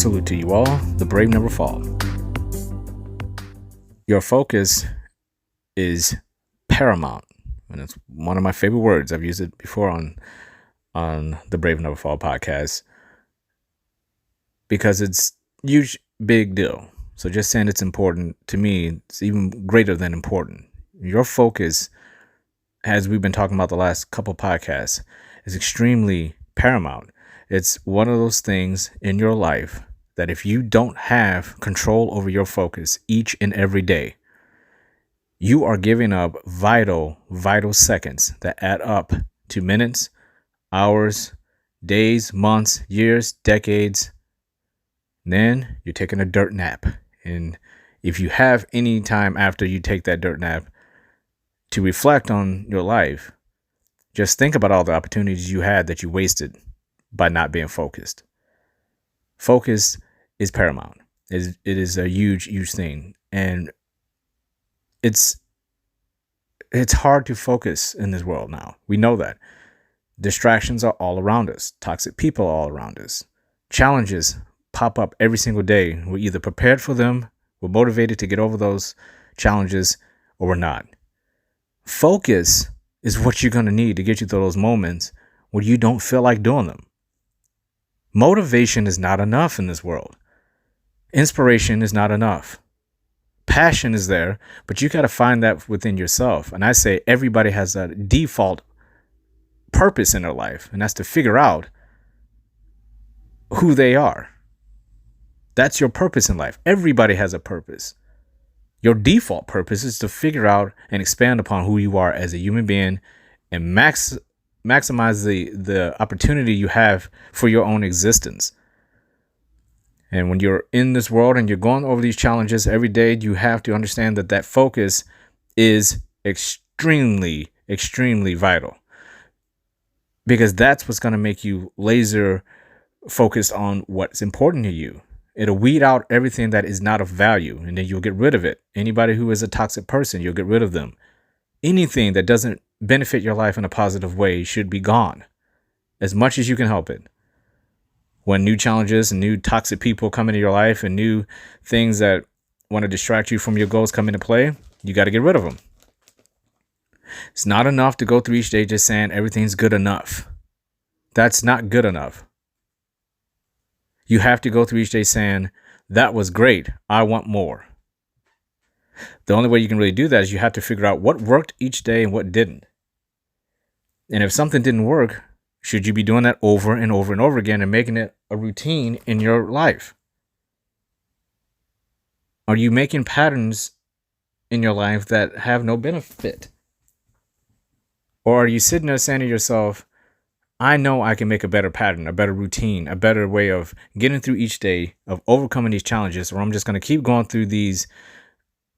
salute to you all. The brave never fall. Your focus is paramount, and it's one of my favorite words. I've used it before on the Brave Never Fall podcast because it's a huge, big deal. So just saying it's important, to me, it's even greater than important. Your focus, as we've been talking about the last couple podcasts, is extremely paramount. It's one of those things in your life that if you don't have control over your focus each and every day, you are giving up vital seconds that add up to minutes, hours, days, months, years, decades. Then you're taking a dirt nap. And if you have any time after you take that dirt nap to reflect on your life, just think about all the opportunities you had that you wasted by not being focused. Focus is paramount. It is a huge thing. And it's hard to focus in this world now. We know that. Distractions are all around us. Toxic people are all around us. Challenges pop up every single day. We're either prepared for them, we're motivated to get over those challenges, or we're not. Focus is what you're going to need to get you through those moments where you don't feel like doing them. Motivation is not enough in this world. Inspiration is not enough. Passion is there, but you got to find that within yourself. And I say everybody has a default purpose in their life, and that's to figure out who they are. That's your purpose in life. Everybody has a purpose. Your default purpose is to figure out and expand upon who you are as a human being and maximize the opportunity you have for your own existence. And when you're in this world and you're going over these challenges every day, you have to understand that focus is extremely vital, because that's what's going to make you laser focused on what's important to you. It'll weed out everything that is not of value, and then you'll get rid of it. Anybody who is a toxic person, you'll get rid of them. Anything that doesn't benefit your life in a positive way should be gone as much as you can help it. When new challenges and new toxic people come into your life and new things that want to distract you from your goals come into play, you got to get rid of them. It's not enough to go through each day just saying everything's good enough. That's not good enough. You have to go through each day saying, that was great, I want more. The only way you can really do that is you have to figure out what worked each day and what didn't. And if something didn't work, should you be doing that over and over and over again and making it a routine in your life? Are you making patterns in your life that have no benefit? Or are you sitting there saying to yourself, I know I can make a better pattern, a better routine, a better way of getting through each day, of overcoming these challenges, or I'm just going to keep going through these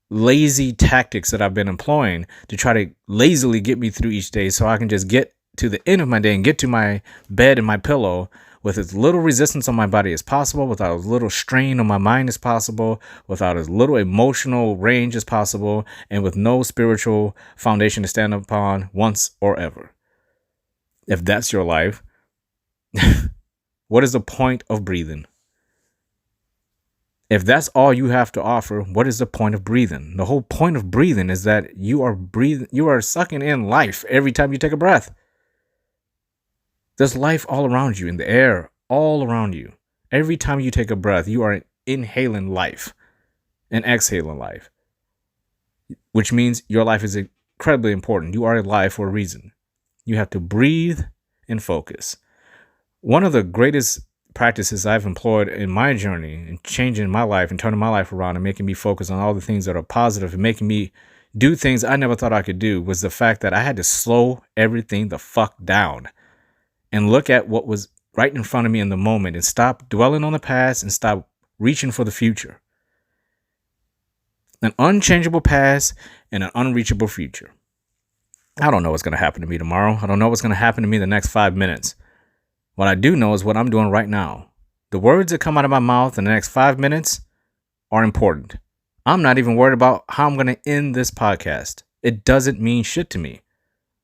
lazy tactics that I've been employing to try to lazily get me through each day so I can just get to the end of my day and get to my bed and my pillow with as little resistance on my body as possible, without as little strain on my mind as possible, without as little emotional range as possible, and with no spiritual foundation to stand upon once or ever. If that's your life, what is the point of breathing? If that's all you have to offer, what is the point of breathing? The whole point of breathing is that you are sucking in life every time you take a breath. There's life all around you, in the air, all around you. Every time you take a breath, you are inhaling life and exhaling life, which means your life is incredibly important. You are alive for a reason. You have to breathe and focus. One of the greatest practices I've employed in my journey and changing my life and turning my life around and making me focus on all the things that are positive and making me do things I never thought I could do was the fact that I had to slow everything the fuck down and look at what was right in front of me in the moment and stop dwelling on the past and stop reaching for the future. An unchangeable past and an unreachable future. I don't know what's going to happen to me tomorrow. I don't know what's going to happen to me the next 5 minutes. What I do know is what I'm doing right now. The words that come out of my mouth in the next 5 minutes are important. I'm not even worried about how I'm going to end this podcast. It doesn't mean shit to me.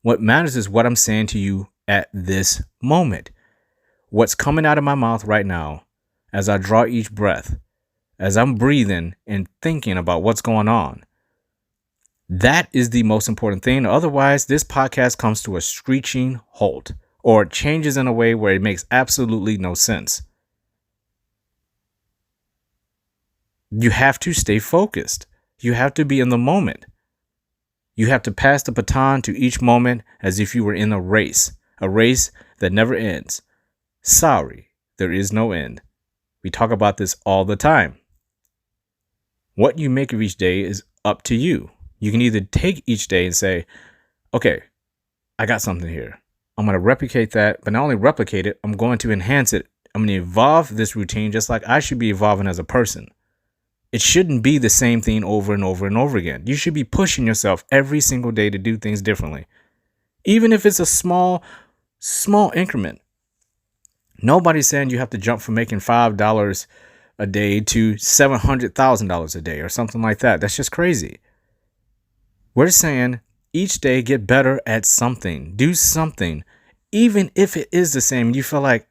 What matters is what I'm saying to you at this moment. What's coming out of my mouth right now as I draw each breath, as I'm breathing and thinking about what's going on. That is the most important thing. Otherwise, this podcast comes to a screeching halt, or it changes in a way where it makes absolutely no sense. You have to stay focused. You have to be in the moment. You have to pass the baton to each moment as if you were in a race that never ends. Sorry, there is no end. We talk about this all the time. What you make of each day is up to you. You can either take each day and say, okay, I got something here. I'm going to replicate that, but not only replicate it, I'm going to enhance it. I'm going to evolve this routine just like I should be evolving as a person. It shouldn't be the same thing over and over and over again. You should be pushing yourself every single day to do things differently. Even if it's a small increment. Nobody's saying you have to jump from making $5 a day to $700,000 a day or something like that. That's just crazy. We're saying each day get better at something. Do something. Even if it is the same, you feel like,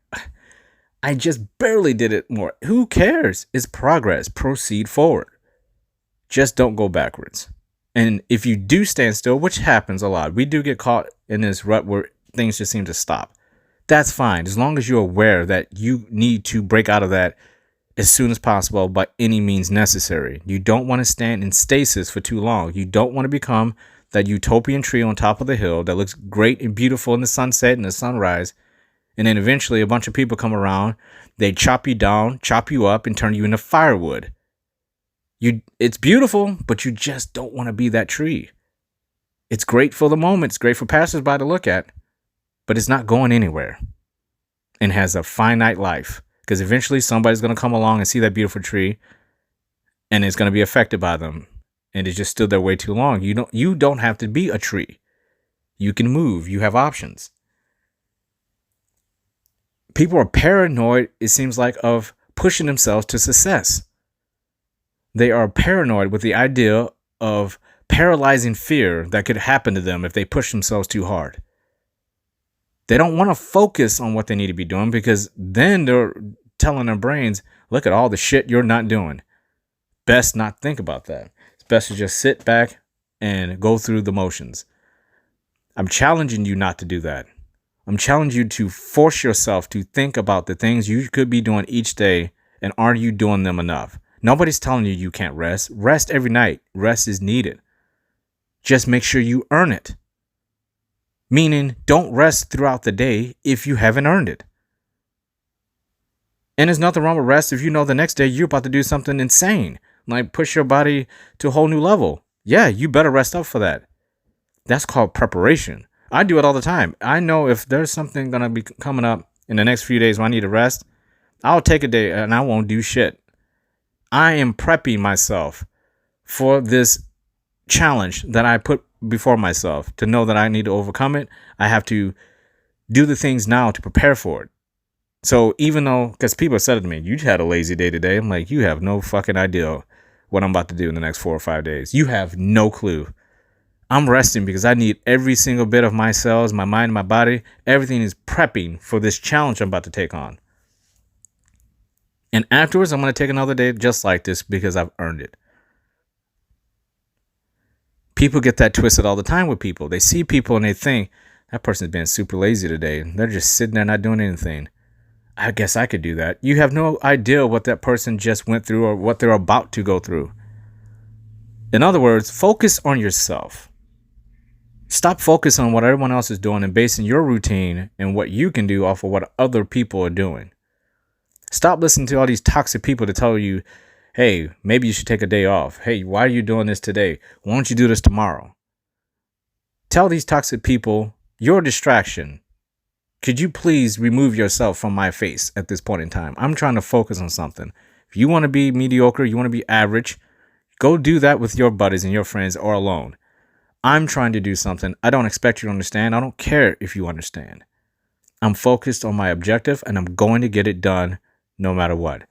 I just barely did it more. Who cares? It's progress. Proceed forward. Just don't go backwards. And if you do stand still, which happens a lot, we do get caught in this rut where things just seem to stop. That's fine. As long as you're aware that you need to break out of that as soon as possible by any means necessary. You don't want to stand in stasis for too long. You don't want to become that utopian tree on top of the hill that looks great and beautiful in the sunset and the sunrise. And then eventually a bunch of people come around, they chop you down, chop you up, and turn you into firewood. It's beautiful, but you just don't want to be that tree. It's great for the moment. It's great for passersby to look at, but it's not going anywhere and has a finite life because eventually somebody's going to come along and see that beautiful tree and it's going to be affected by them. And it just stood there way too long. You don't have to be a tree. You can move. You have options. People are paranoid, it seems like, of pushing themselves to success. They are paranoid with the idea of paralyzing fear that could happen to them if they push themselves too hard. They don't want to focus on what they need to be doing because then they're telling their brains, look at all the shit you're not doing. Best not think about that. It's best to just sit back and go through the motions. I'm challenging you not to do that. I'm challenging you to force yourself to think about the things you could be doing each day and are you doing them enough? Nobody's telling you can't rest. Rest every night. Rest is needed. Just make sure you earn it. Meaning, don't rest throughout the day if you haven't earned it. And there's nothing wrong with rest if you know the next day you're about to do something insane, like push your body to a whole new level. Yeah, you better rest up for that. That's called preparation. I do it all the time. I know if there's something going to be coming up in the next few days where I need to rest, I'll take a day and I won't do shit. I am prepping myself for this challenge that I put before myself to know that I need to overcome it. I have to do the things now to prepare for it. So even though, because people said it to me, you had a lazy day today. I'm like, you have no fucking idea what I'm about to do in the next 4 or 5 days. You have no clue. I'm resting because I need every single bit of my cells, my mind, my body. Everything is prepping for this challenge I'm about to take on. And afterwards, I'm going to take another day just like this because I've earned it. People get that twisted all the time with people. They see people and they think, that person's been super lazy today. They're just sitting there not doing anything. I guess I could do that. You have no idea what that person just went through or what they're about to go through. In other words, focus on yourself. Stop focusing on what everyone else is doing and basing your routine and what you can do off of what other people are doing. Stop listening to all these toxic people to tell you, hey, maybe you should take a day off. Hey, why are you doing this today? Why don't you do this tomorrow? Tell these toxic people, you're a distraction. Could you please remove yourself from my face at this point in time? I'm trying to focus on something. If you want to be mediocre, you want to be average, go do that with your buddies and your friends or alone. I'm trying to do something. I don't expect you to understand. I don't care if you understand. I'm focused on my objective and I'm going to get it done no matter what.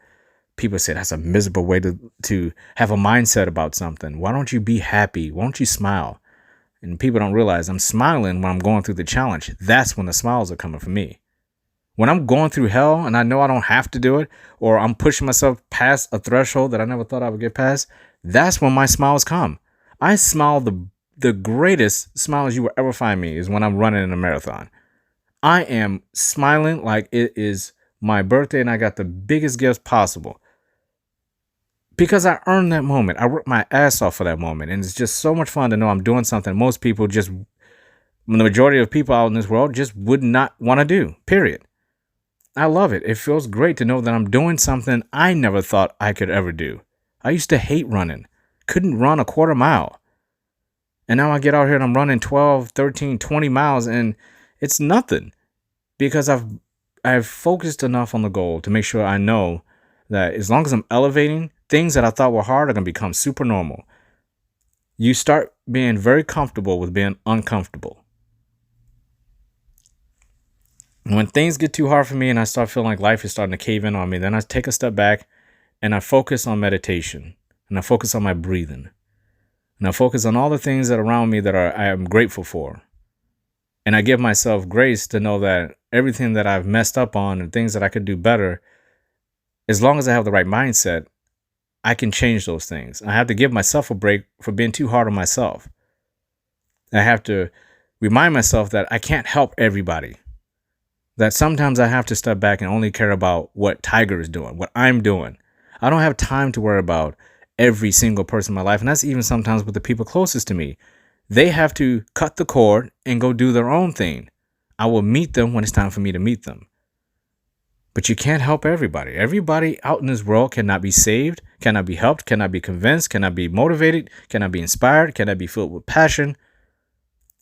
People say that's a miserable way to have a mindset about something. Why don't you be happy? Why don't you smile? And people don't realize I'm smiling when I'm going through the challenge. That's when the smiles are coming for me. When I'm going through hell and I know I don't have to do it, or I'm pushing myself past a threshold that I never thought I would get past, that's when my smiles come. I smile the greatest smiles you will ever find me is when I'm running in a marathon. I am smiling like it is my birthday and I got the biggest gift possible. Because I earned that moment. I worked my ass off for that moment. And it's just so much fun to know I'm doing something most people just, the majority of people out in this world just would not want to do, period. I love it. It feels great to know that I'm doing something I never thought I could ever do. I used to hate running. Couldn't run a quarter mile. And now I get out here and I'm running 12, 13, 20 miles and it's nothing. Because I've focused enough on the goal to make sure I know that as long as I'm elevating, things that I thought were hard are going to become super normal. You start being very comfortable with being uncomfortable. When things get too hard for me and I start feeling like life is starting to cave in on me, then I take a step back and I focus on meditation and I focus on my breathing and I focus on all the things that are around me that I am grateful for. And I give myself grace to know that everything that I've messed up on and things that I could do better, as long as I have the right mindset, I can change those things. I have to give myself a break for being too hard on myself. I have to remind myself that I can't help everybody. That sometimes I have to step back and only care about what Tiger is doing, what I'm doing. I don't have time to worry about every single person in my life. And that's even sometimes with the people closest to me. They have to cut the cord and go do their own thing. I will meet them when it's time for me to meet them. But you can't help everybody. Everybody out in this world cannot be saved, cannot be helped, cannot be convinced, cannot be motivated, cannot be inspired, cannot be filled with passion.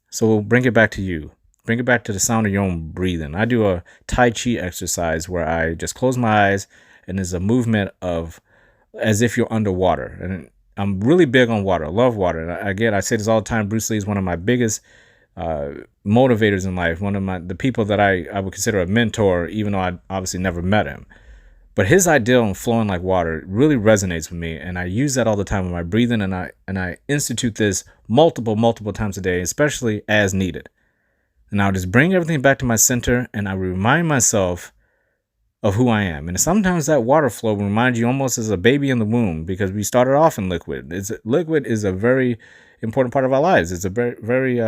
So we'll bring it back to you. Bring it back to the sound of your own breathing. I do a Tai Chi exercise where I just close my eyes and there's a movement of as if you're underwater. And I'm really big on water. I love water. And again, I say this all the time. Bruce Lee is one of my biggest motivators in life. One of the people that I would consider a mentor, even though I obviously never met him. But his ideal on flowing like water really resonates with me. And I use that all the time with my breathing. And I institute this multiple times a day, especially as needed. And I'll just bring everything back to my center and I remind myself of who I am. And sometimes that water flow will remind you almost as a baby in the womb because we started off in liquid. Liquid is a very important part of our lives. It's a very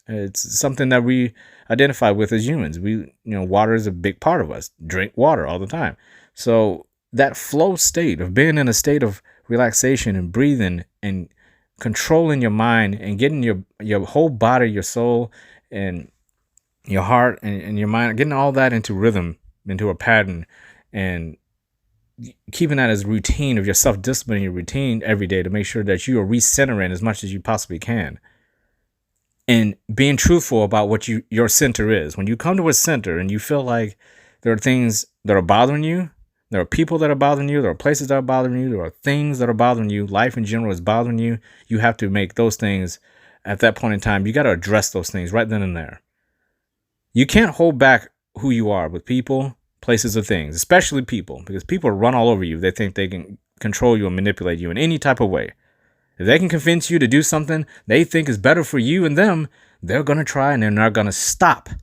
it's something that we identify with as humans. Water is a big part of us. Drink water all the time. So that flow state of being in a state of relaxation and breathing and controlling your mind and getting your whole body, your soul, and your heart and your mind, getting all that into rhythm, into a pattern, and keeping that as a routine of your self-discipline, your routine every day to make sure that you are recentering as much as you possibly can. And being truthful about what your center is. When you come to a center and you feel like there are things that are bothering you, there are people that are bothering you, there are places that are bothering you, there are things that are bothering you, life in general is bothering you, you have to make those things at that point in time. You got to address those things right then and there. You can't hold back who you are with people, places, or things, especially people, because people run all over you. They think they can control you and manipulate you in any type of way. If they can convince you to do something they think is better for you and them, they're going to try and they're not going to stop. And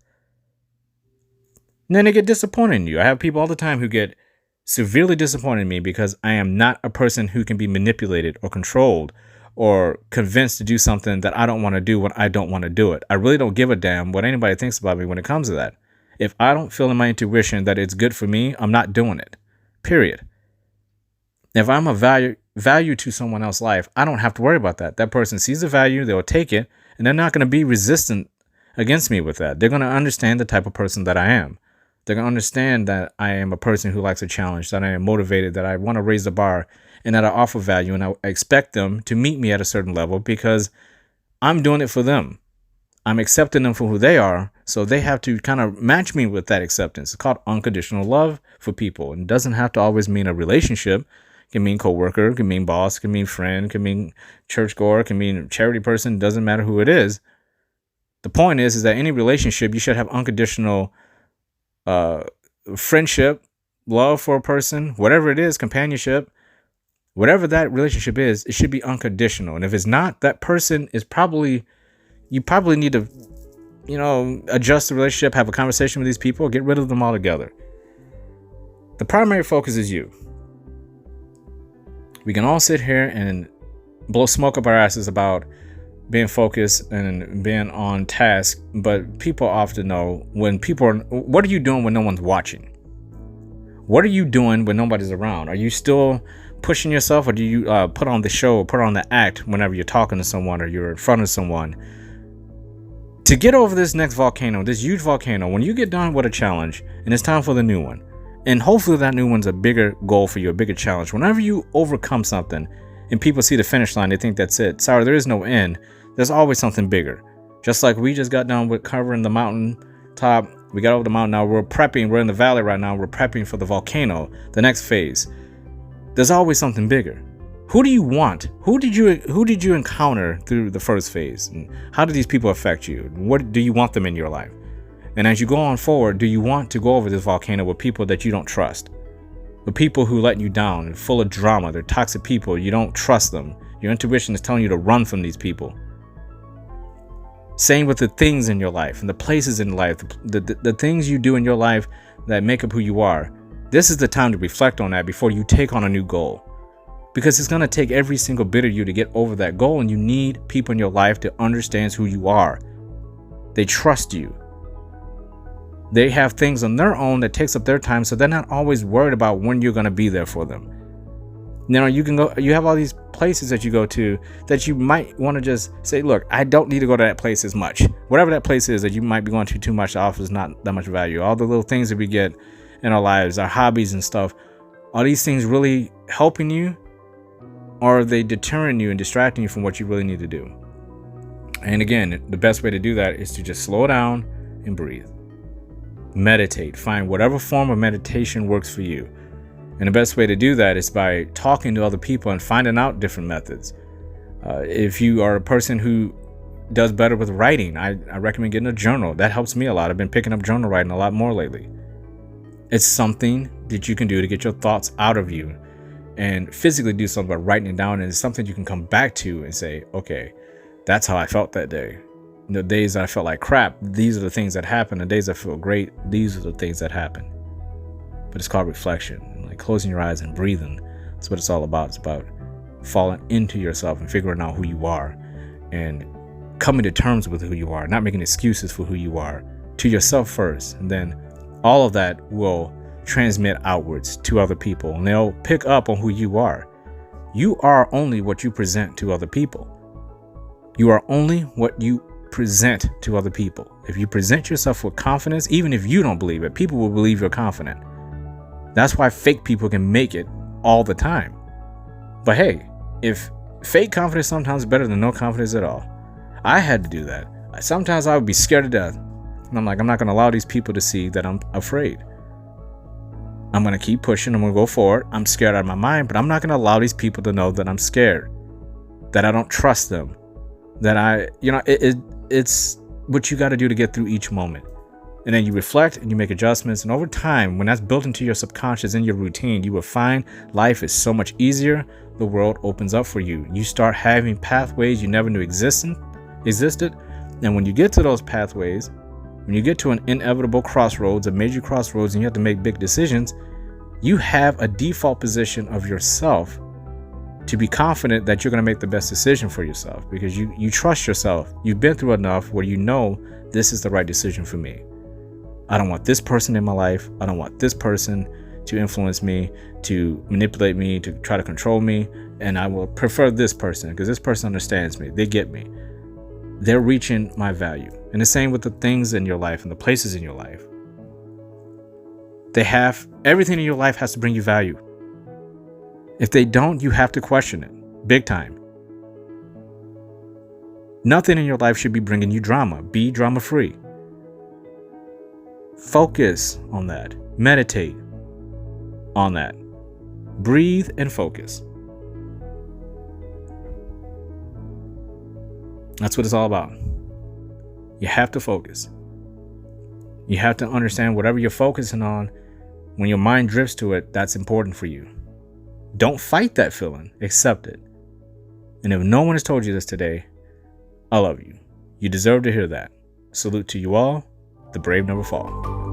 then they get disappointed in you. I have people all the time who get severely disappointed in me because I am not a person who can be manipulated or controlled or convinced to do something that I don't want to do when I don't want to do it. I really don't give a damn what anybody thinks about me when it comes to that. If I don't feel in my intuition that it's good for me, I'm not doing it. Period. If I'm a value to someone else's life, I don't have to worry about that. That person sees the value, they'll take it, and they're not going to be resistant against me with that. They're going to understand the type of person that I am. They're going to understand that I am a person who likes a challenge, that I am motivated, that I want to raise the bar, and that I offer value, and I expect them to meet me at a certain level because I'm doing it for them. I'm accepting them for who they are, so they have to kind of match me with that acceptance. It's called unconditional love for people. And it doesn't have to always mean a relationship. It can mean coworker, it can mean boss, it can mean friend, it can mean churchgoer, it can mean charity person. It doesn't matter who it is. The point is that any relationship, you should have unconditional friendship, love for a person, whatever it is, companionship. Whatever that relationship is, it should be unconditional. And if it's not, that person is you probably need to adjust the relationship, have a conversation with these people, get rid of them altogether. The primary focus is you. We can all sit here and blow smoke up our asses about being focused and being on task, but people often know what are you doing when no one's watching? What are you doing when nobody's around? Are you still pushing yourself, or do you put on the show or put on the act whenever you're talking to someone or you're in front of someone? To get over this next volcano, this huge volcano, when you get done with a challenge and it's time for the new one, and hopefully that new one's a bigger goal for you, a bigger challenge. Whenever you overcome something and people see the finish line, they think that's it. Sorry, there is no end. There's always something bigger. Just like we just got done with covering the mountain top. We got over the mountain. Now we're prepping. We're in the valley right now. We're prepping for the volcano, the next phase. There's always something bigger. Who do you want? Who did you encounter through the first phase? And how do these people affect you? What do you want them in your life? And as you go on forward, do you want to go over this volcano with people that you don't trust? With people who let you down and full of drama? They're toxic people. You don't trust them. Your intuition is telling you to run from these people. Same with the things in your life and the places in life, the things you do in your life that make up who you are. This is the time to reflect on that before you take on a new goal. Because it's going to take every single bit of you to get over that goal, and you need people in your life to understand who you are. They trust you. They have things on their own that takes up their time, so they're not always worried about when you're going to be there for them. You have all these places that you go to that you might want to just say, look, I don't need to go to that place as much. Whatever that place is that you might be going to too much, offers not that much value. All the little things that we get in our lives, our hobbies and stuff, are these things really helping you, or are they deterring you and distracting you from what you really need to do? And again, the best way to do that is to just slow down and breathe. Meditate. Find whatever form of meditation works for you. And the best way to do that is by talking to other people and finding out different methods. If you are a person who does better with writing, I recommend getting a journal. That helps me a lot. I've been picking up journal writing a lot more lately. It's something that you can do to get your thoughts out of you and physically do something by writing it down. And it's something you can come back to and say, okay, that's how I felt that day. The days that I felt like crap, these are the things that happened. The days I feel great, these are the things that happen. But it's called reflection. Like closing your eyes and breathing. That's what it's all about. It's about falling into yourself and figuring out who you are and coming to terms with who you are, not making excuses for who you are, to yourself first. And then all of that will transmit outwards to other people, and they'll pick up on who you are. You are only what you present to other people. You are only what you present to other people. If you present yourself with confidence, even if you don't believe it, people will believe you're confident. That's why fake people can make it all the time. But hey, if fake confidence sometimes is better than no confidence at all. I had to do that. Sometimes I would be scared to death. And I'm like, I'm not going to allow these people to see that I'm afraid. I'm going to keep pushing. I'm going to go forward. I'm scared out of my mind, but I'm not going to allow these people to know that I'm scared, that I don't trust them, that it's what you got to do to get through each moment. And then you reflect and you make adjustments. And over time, when that's built into your subconscious and your routine, you will find life is so much easier. The world opens up for you. You start having pathways you never knew existed. And when you get to those pathways, when you get to an inevitable crossroads, a major crossroads, and you have to make big decisions, you have a default position of yourself to be confident that you're going to make the best decision for yourself because you trust yourself. You've been through enough where you know this is the right decision for me. I don't want this person in my life. I don't want this person to influence me, to manipulate me, to try to control me. And I will prefer this person because this person understands me. They get me. They're reaching my value. And the same with the things in your life and the places in your life. Everything in your life has to bring you value. If they don't, you have to question it. Big time. Nothing in your life should be bringing you drama. Be drama free. Focus on that. Meditate on that. Breathe and focus. That's what it's all about. You have to focus. You have to understand whatever you're focusing on, when your mind drifts to it, that's important for you. Don't fight that feeling. Accept it. And if no one has told you this today, I love you. You deserve to hear that. Salute to you all. The brave never fall.